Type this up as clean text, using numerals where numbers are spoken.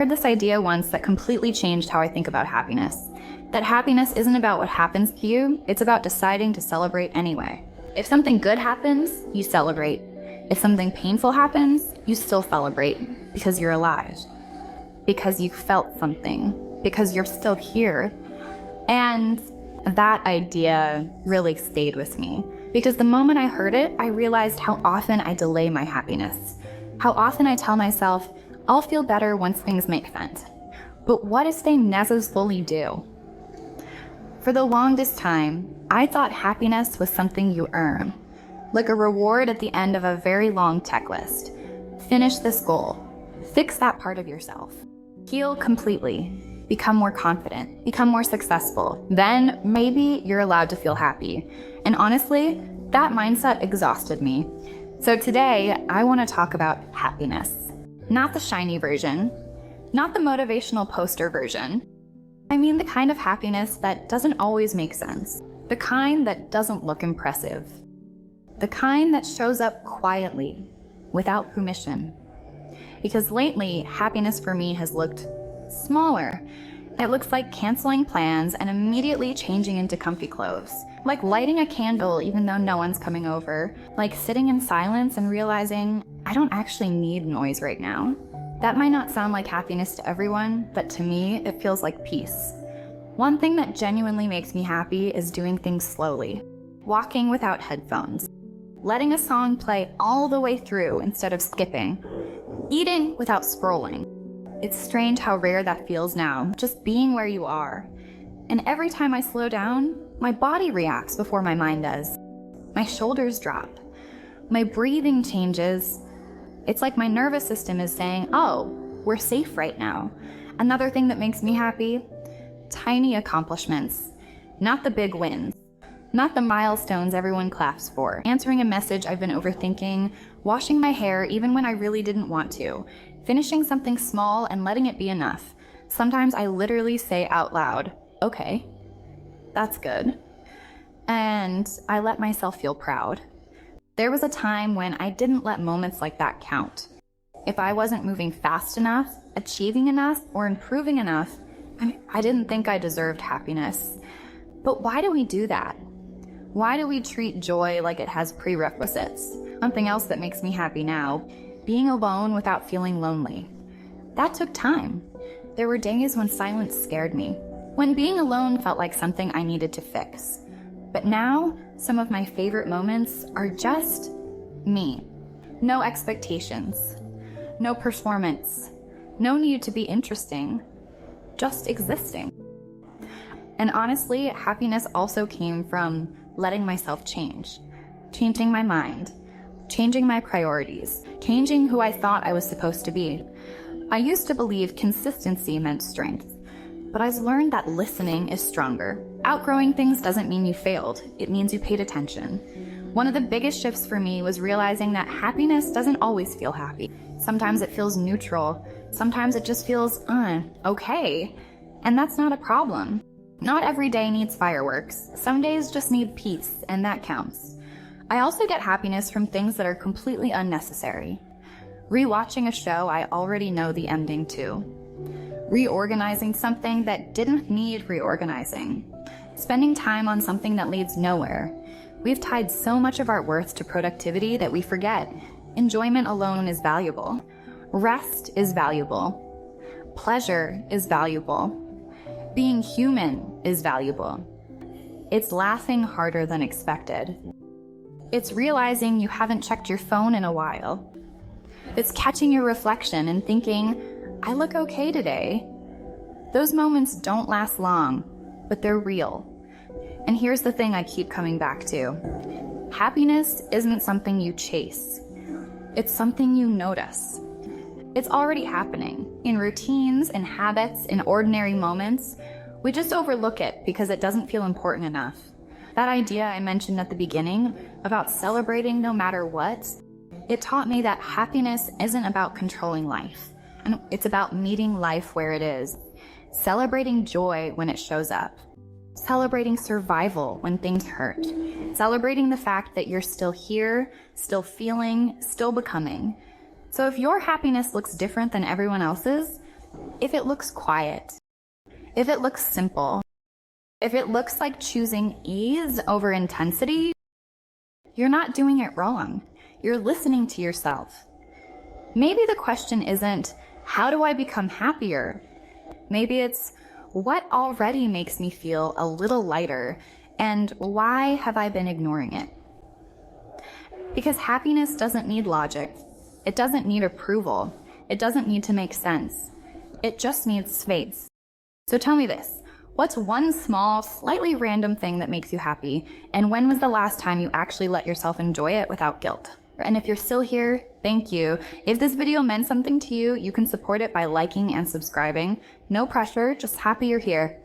I heard this idea once that completely changed how I think about happiness. That happiness isn't about what happens to you, it's about deciding to celebrate anyway. If something good happens, you celebrate. If something painful happens, you still celebrate because you're alive. Because you felt something. Because you're still here. And that idea really stayed with me. Because the moment I heard it, I realized how often I delay my happiness. How often I tell myself, I'll feel better once things make sense. But what if they never fully do? For the longest time, I thought happiness was something you earn, like a reward at the end of a very long checklist. Finish this goal. Fix that part of yourself. Heal completely. Become more confident. Become more successful. Then maybe you're allowed to feel happy. And honestly, that mindset exhausted me. So today, I want to talk about happiness. Not the shiny version. Not the motivational poster version. I mean the kind of happiness that doesn't always make sense. The kind that doesn't look impressive. The kind that shows up quietly, without permission. Because lately, happiness for me has looked smaller. It looks like canceling plans and immediately changing into comfy clothes. Like lighting a candle even though no one's coming over. Like sitting in silence and realizing I don't actually need noise right now. That might not sound like happiness to everyone, but to me, it feels like peace. One thing that genuinely makes me happy is doing things slowly. Walking without headphones. Letting a song play all the way through instead of skipping. Eating without scrolling. It's strange how rare that feels now, just being where you are. And every time I slow down, my body reacts before my mind does. My shoulders drop. My breathing changes. It's like my nervous system is saying, oh, we're safe right now. Another thing that makes me happy, tiny accomplishments. Not the big wins. Not the milestones everyone claps for. Answering a message I've been overthinking, washing my hair even when I really didn't want to, finishing something small and letting it be enough. Sometimes I literally say out loud, okay, that's good. And I let myself feel proud. There was a time when I didn't let moments like that count. If I wasn't moving fast enough, achieving enough, or improving enough, I didn't think I deserved happiness. But why do we do that? Why do we treat joy like it has prerequisites? Something else that makes me happy now, being alone without feeling lonely. That took time. There were days when silence scared me, when being alone felt like something I needed to fix. But now, some of my favorite moments are just me. No expectations, no performance, no need to be interesting, just existing. And honestly, happiness also came from letting myself change, changing my mind, changing my priorities, changing who I thought I was supposed to be. I used to believe consistency meant strength, but I've learned that listening is stronger. Outgrowing things doesn't mean you failed, it means you paid attention. One of the biggest shifts for me was realizing that happiness doesn't always feel happy. Sometimes it feels neutral, sometimes it just feels, okay. And that's not a problem. Not every day needs fireworks. Some days just need peace, and that counts. I also get happiness from things that are completely unnecessary. Rewatching a show I already know the ending to. Reorganizing something that didn't need reorganizing. Spending time on something that leads nowhere. We've tied so much of our worth to productivity that we forget. Enjoyment alone is valuable. Rest is valuable. Pleasure is valuable. Being human is valuable. It's laughing harder than expected. It's realizing you haven't checked your phone in a while. It's catching your reflection and thinking, I look okay today. Those moments don't last long, but they're real. And here's the thing I keep coming back to. Happiness isn't something you chase. It's something you notice. It's already happening in routines and habits, in ordinary moments. We just overlook it because it doesn't feel important enough. That idea I mentioned at the beginning about celebrating no matter what, it taught me that happiness isn't about controlling life. And it's about meeting life where it is. Celebrating joy when it shows up. Celebrating survival when things hurt. Celebrating the fact that you're still here, still feeling, still becoming. So if your happiness looks different than everyone else's, If it looks quiet, if it looks simple, if it looks like choosing ease over intensity, you're not doing it wrong. You're listening to yourself. Maybe the question isn't, how do I become happier? Maybe it's, what already makes me feel a little lighter, and why have I been ignoring it? Because happiness doesn't need logic. It doesn't need approval. It doesn't need to make sense. It just needs space. So tell me this, what's one small, slightly random thing that makes you happy, and when was the last time you actually let yourself enjoy it without guilt? And if you're still here, thank you. If this video meant something to you, you can support it by liking and subscribing. No pressure, just happy you're here.